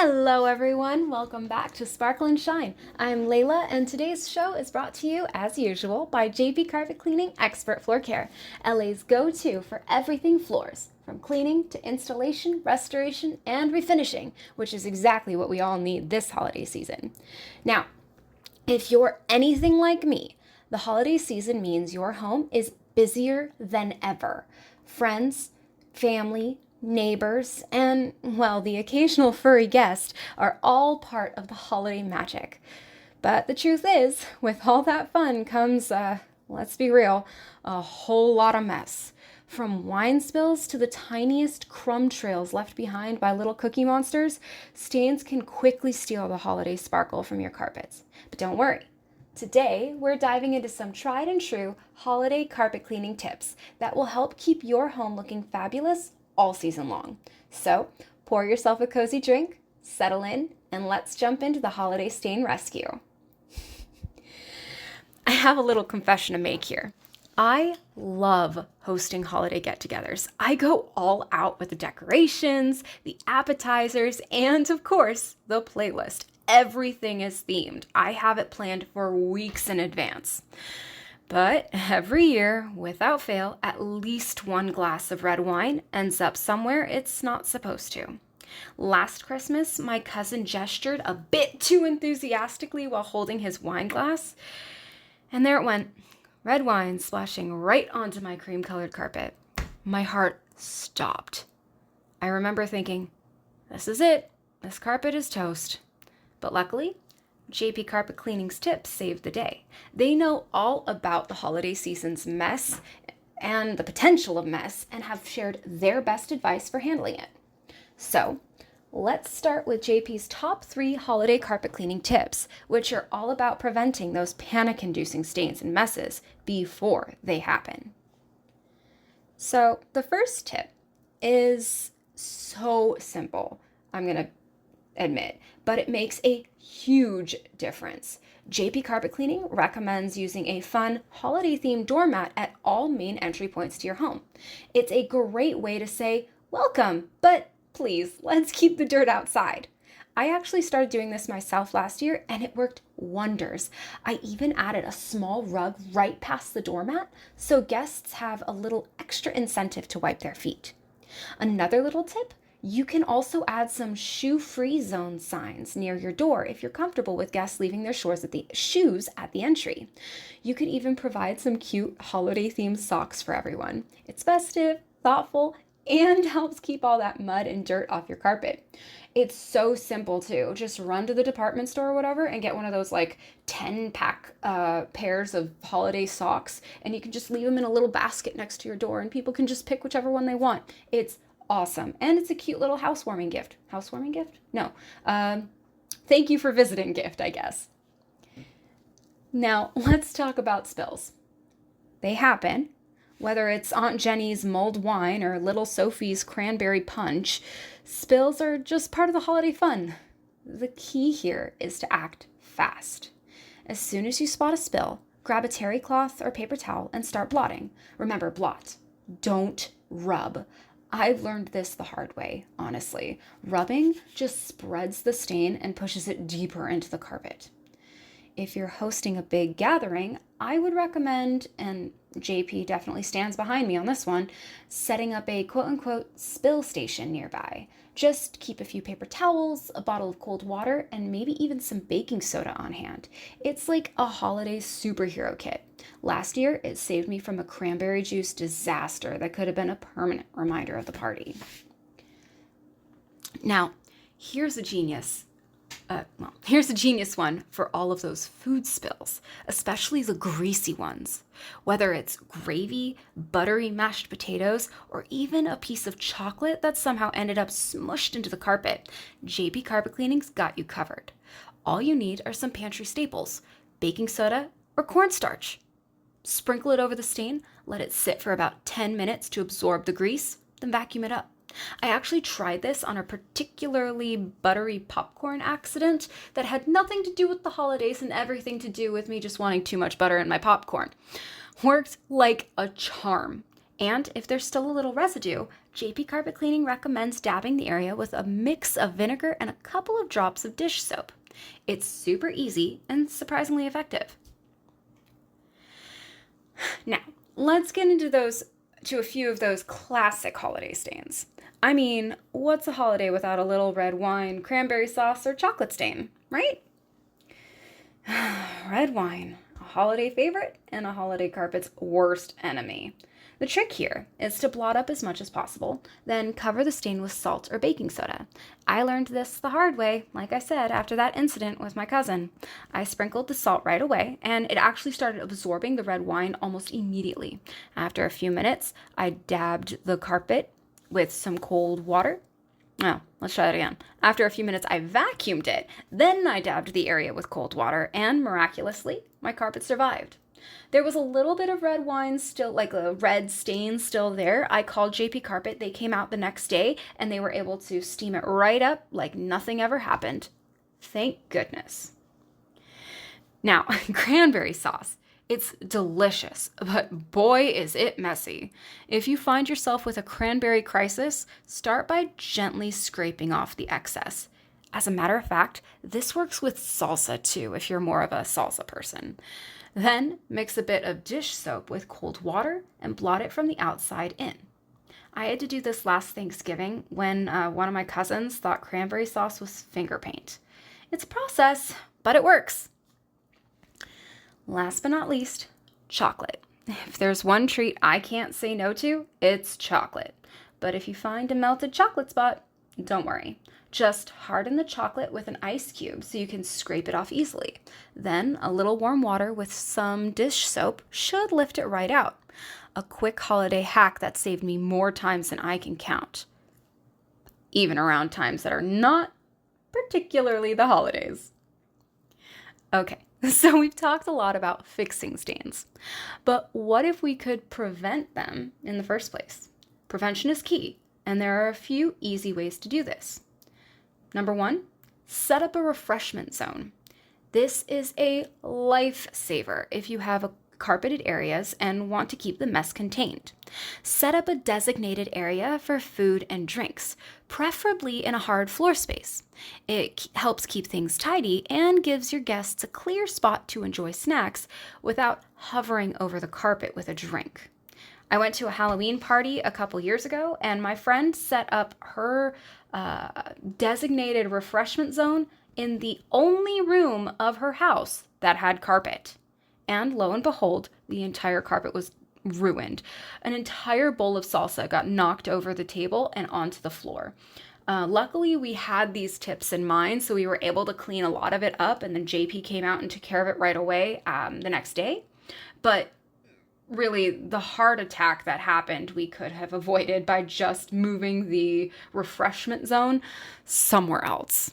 Hello everyone, welcome back to Sparkle and Shine. I'm Laila and today's show is brought to you as usual by JP Carpet Cleaning Expert Floor Care, LA's go-to for everything floors, from cleaning to installation, restoration, and refinishing, which is exactly what we all need this holiday season. Now, if you're anything like me, the holiday season means your home is busier than ever. Friends, family, neighbors, and, well, the occasional furry guest are all part of the holiday magic. But the truth is, with all that fun comes, let's be real, a whole lot of mess. From wine spills to the tiniest crumb trails left behind by little cookie monsters, stains can quickly steal the holiday sparkle from your carpets. But don't worry. Today, we're diving into some tried and true holiday carpet cleaning tips that will help keep your home looking fabulous all season long. So, pour yourself a cozy drink, settle in, and let's jump into the holiday stain rescue. I have a little confession to make here. I love hosting holiday get-togethers. I go all out with the decorations, the appetizers, and of course, the playlist. Everything is themed. I have it planned for weeks in advance. But every year, without fail, at least one glass of red wine ends up somewhere it's not supposed to. Last Christmas, my cousin gestured a bit too enthusiastically while holding his wine glass, and there it went. Red wine splashing right onto my cream-colored carpet. My heart stopped. I remember thinking, this is it. This carpet is toast. But luckily, JP Carpet Cleaning's tips saved the day. They know all about the holiday season's mess and the potential of mess and have shared their best advice for handling it. So, let's start with JP's top 3 holiday carpet cleaning tips, which are all about preventing those panic-inducing stains and messes before they happen. So, the first tip is so simple, I'm going to admit, but it makes a huge difference. JP Carpet Cleaning recommends using a fun holiday-themed doormat at all main entry points to your home. It's a great way to say, welcome, but please, let's keep the dirt outside. I actually started doing this myself last year and it worked wonders. I even added a small rug right past the doormat so guests have a little extra incentive to wipe their feet. Another little tip, you can also add some shoe-free zone signs near your door if you're comfortable with guests leaving their shoes at the entry. You could even provide some cute holiday-themed socks for everyone. It's festive, thoughtful, and helps keep all that mud and dirt off your carpet. It's so simple too. Just run to the department store or whatever and get one of those 10-pack pairs of holiday socks, and you can just leave them in a little basket next to your door and people can just pick whichever one they want. It's awesome. And it's a cute little housewarming gift. Housewarming gift? No. Thank you for visiting gift, I guess. Now, let's talk about spills. They happen. Whether it's Aunt Jenny's mulled wine or little Sophie's cranberry punch, spills are just part of the holiday fun. The key here is to act fast. As soon as you spot a spill, grab a terry cloth or paper towel and start blotting. Remember, blot. Don't rub. I've learned this the hard way, honestly. Rubbing just spreads the stain and pushes it deeper into the carpet. If you're hosting a big gathering, I would recommend, and JP definitely stands behind me on this one, setting up a quote-unquote spill station nearby. Just keep a few paper towels, a bottle of cold water, and maybe even some baking soda on hand. It's like a holiday superhero kit. Last year, it saved me from a cranberry juice disaster that could have been a permanent reminder of the party. Now, here's a genius one for all of those food spills, especially the greasy ones. Whether it's gravy, buttery mashed potatoes, or even a piece of chocolate that somehow ended up smushed into the carpet, JP Carpet Cleaning's got you covered. All you need are some pantry staples, baking soda, or cornstarch. Sprinkle it over the stain, let it sit for about 10 minutes to absorb the grease, then vacuum it up. I actually tried this on a particularly buttery popcorn accident that had nothing to do with the holidays and everything to do with me just wanting too much butter in my popcorn. Worked like a charm. And if there's still a little residue, JP Carpet Cleaning recommends dabbing the area with a mix of vinegar and a couple of drops of dish soap. It's super easy and surprisingly effective. Now, let's get to a few of those classic holiday stains. I mean, what's a holiday without a little red wine, cranberry sauce, or chocolate stain, right? Red wine, a holiday favorite and a holiday carpet's worst enemy. The trick here is to blot up as much as possible, then cover the stain with salt or baking soda. I learned this the hard way, like I said, after that incident with my cousin. I sprinkled the salt right away, and it actually started absorbing the red wine almost immediately. After a few minutes, I dabbed the carpet with some cold water. Oh, let's try that again. After a few minutes, I vacuumed it. Then I dabbed the area with cold water, and miraculously, my carpet survived. There was a little bit of red wine still, like a red stain still there. I called JP Carpet. They came out the next day and they were able to steam it right up like nothing ever happened. Thank goodness. Now, cranberry sauce. It's delicious, but boy is it messy. If you find yourself with a cranberry crisis, start by gently scraping off the excess. As a matter of fact, this works with salsa too, if you're more of a salsa person. Then mix a bit of dish soap with cold water and blot it from the outside in. I had to do this last Thanksgiving when one of my cousins thought cranberry sauce was finger paint. It's a process, but it works. Last but not least, chocolate. If there's one treat I can't say no to, it's chocolate. But if you find a melted chocolate spot, don't worry. Just harden the chocolate with an ice cube so you can scrape it off easily. Then a little warm water with some dish soap should lift it right out. A quick holiday hack that saved me more times than I can count. Even around times that are not particularly the holidays. Okay, so we've talked a lot about fixing stains. But what if we could prevent them in the first place? Prevention is key, and there are a few easy ways to do this. Number 1, set up a refreshment zone. This is a lifesaver if you have carpeted areas and want to keep the mess contained. Set up a designated area for food and drinks, preferably in a hard floor space. It helps keep things tidy and gives your guests a clear spot to enjoy snacks without hovering over the carpet with a drink. I went to a Halloween party a couple years ago, and my friend set up her designated refreshment zone in the only room of her house that had carpet. And lo and behold, the entire carpet was ruined. An entire bowl of salsa got knocked over the table and onto the floor. Luckily, we had these tips in mind, so we were able to clean a lot of it up, and then JP came out and took care of it right away the next day. But really, the heart attack that happened, we could have avoided by just moving the refreshment zone somewhere else.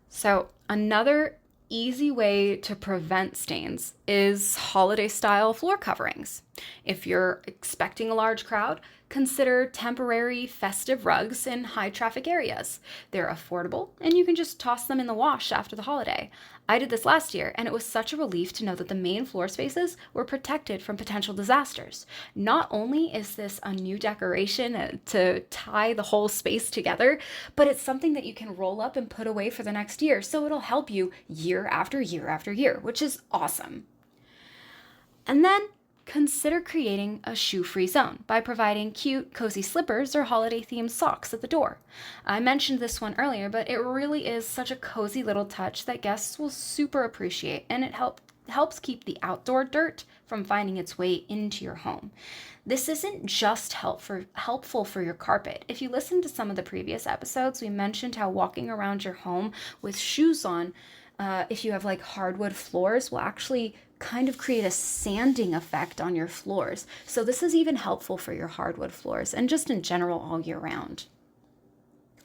So another easy way to prevent stains is holiday-style floor coverings. If you're expecting a large crowd, consider temporary festive rugs in high-traffic areas. They're affordable, and you can just toss them in the wash after the holiday. I did this last year, and it was such a relief to know that the main floor spaces were protected from potential disasters. Not only is this a new decoration to tie the whole space together, but it's something that you can roll up and put away for the next year, so it'll help you year after year after year, which is awesome. And then consider creating a shoe-free zone by providing cute, cozy slippers or holiday-themed socks at the door. I mentioned this one earlier, but it really is such a cozy little touch that guests will super appreciate, and it helps keep the outdoor dirt from finding its way into your home. This isn't just helpful for your carpet. If you listen to some of the previous episodes, we mentioned how walking around your home with shoes on, if you have like hardwood floors, will actually kind of create a sanding effect on your floors. So this is even helpful for your hardwood floors and just in general all year round.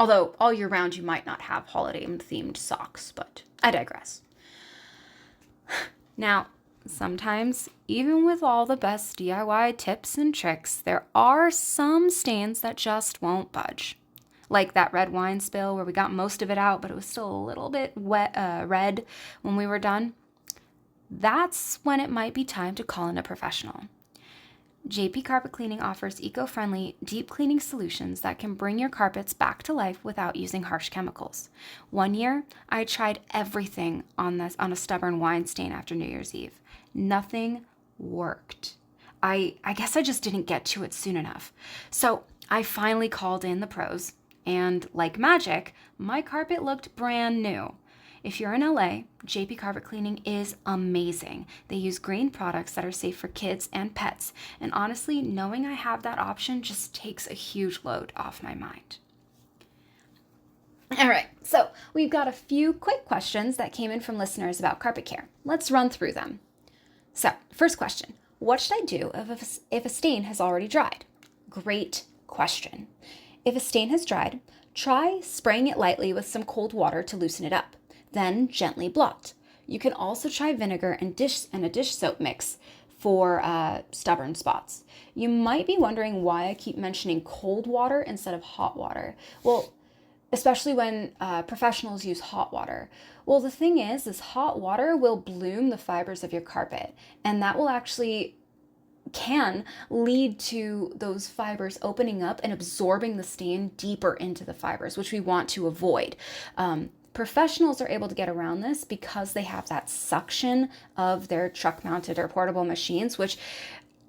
Although all year round you might not have holiday themed socks, but I digress. Now, sometimes even with all the best DIY tips and tricks, there are some stains that just won't budge. Like that red wine spill where we got most of it out, but it was still a little bit red when we were done. That's when it might be time to call in a professional. JP Carpet Cleaning offers eco-friendly, deep cleaning solutions that can bring your carpets back to life without using harsh chemicals. One year, I tried everything on a stubborn wine stain after New Year's Eve. Nothing worked. I guess I just didn't get to it soon enough. So I finally called in the pros, and like magic, my carpet looked brand new. If you're in LA, JP Carpet Cleaning is amazing. They use green products that are safe for kids and pets, and honestly, knowing I have that option just takes a huge load off my mind. All right, so we've got a few quick questions that came in from listeners about carpet care. Let's run through them. So, first question, what should I do if a stain has already dried? Great question. If a stain has dried, try spraying it lightly with some cold water to loosen it up. Then gently blot. You can also try vinegar and a dish soap mix for stubborn spots. You might be wondering why I keep mentioning cold water instead of hot water. Well, especially when professionals use hot water. Well, the thing is hot water will bloom the fibers of your carpet, and that will actually can lead to those fibers opening up and absorbing the stain deeper into the fibers, which we want to avoid. Professionals are able to get around this because they have that suction of their truck-mounted or portable machines, which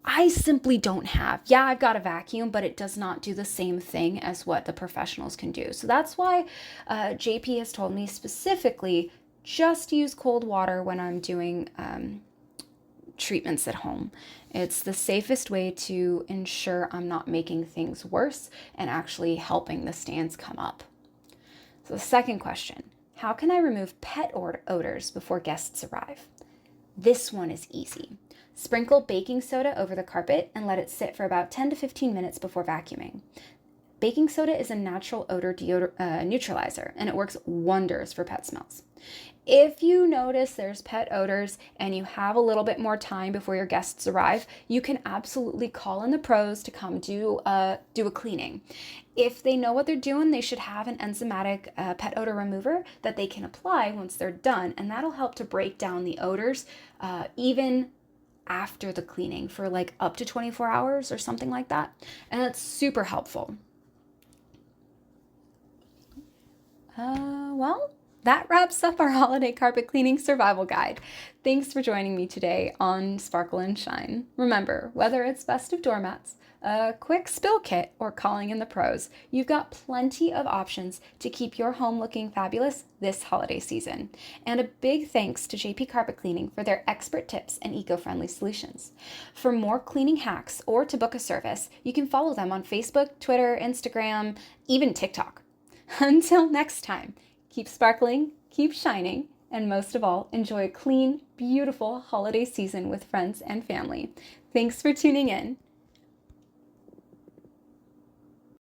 I simply don't have. Yeah, I've got a vacuum, but it does not do the same thing as what the professionals can do. So that's why JP has told me specifically just use cold water when I'm doing treatments at home. It's the safest way to ensure I'm not making things worse and actually helping the stains come up. So the second question, how can I remove pet odors before guests arrive? This one is easy. Sprinkle baking soda over the carpet and let it sit for about 10 to 15 minutes before vacuuming. Baking soda is a natural odor neutralizer, and it works wonders for pet smells. If you notice there's pet odors and you have a little bit more time before your guests arrive, you can absolutely call in the pros to come do a cleaning. If they know what they're doing, they should have an enzymatic pet odor remover that they can apply once they're done, and that'll help to break down the odors even after the cleaning for like up to 24 hours or something like that, and that's super helpful. Well, that wraps up our holiday carpet cleaning survival guide. Thanks for joining me today on Sparkle and Shine. Remember, whether it's festive doormats, a quick spill kit, or calling in the pros, you've got plenty of options to keep your home looking fabulous this holiday season. And a big thanks to JP Carpet Cleaning for their expert tips and eco-friendly solutions. For more cleaning hacks or to book a service, you can follow them on Facebook, Twitter, Instagram, even TikTok. Until next time, keep sparkling, keep shining, and most of all, enjoy a clean, beautiful holiday season with friends and family. Thanks for tuning in.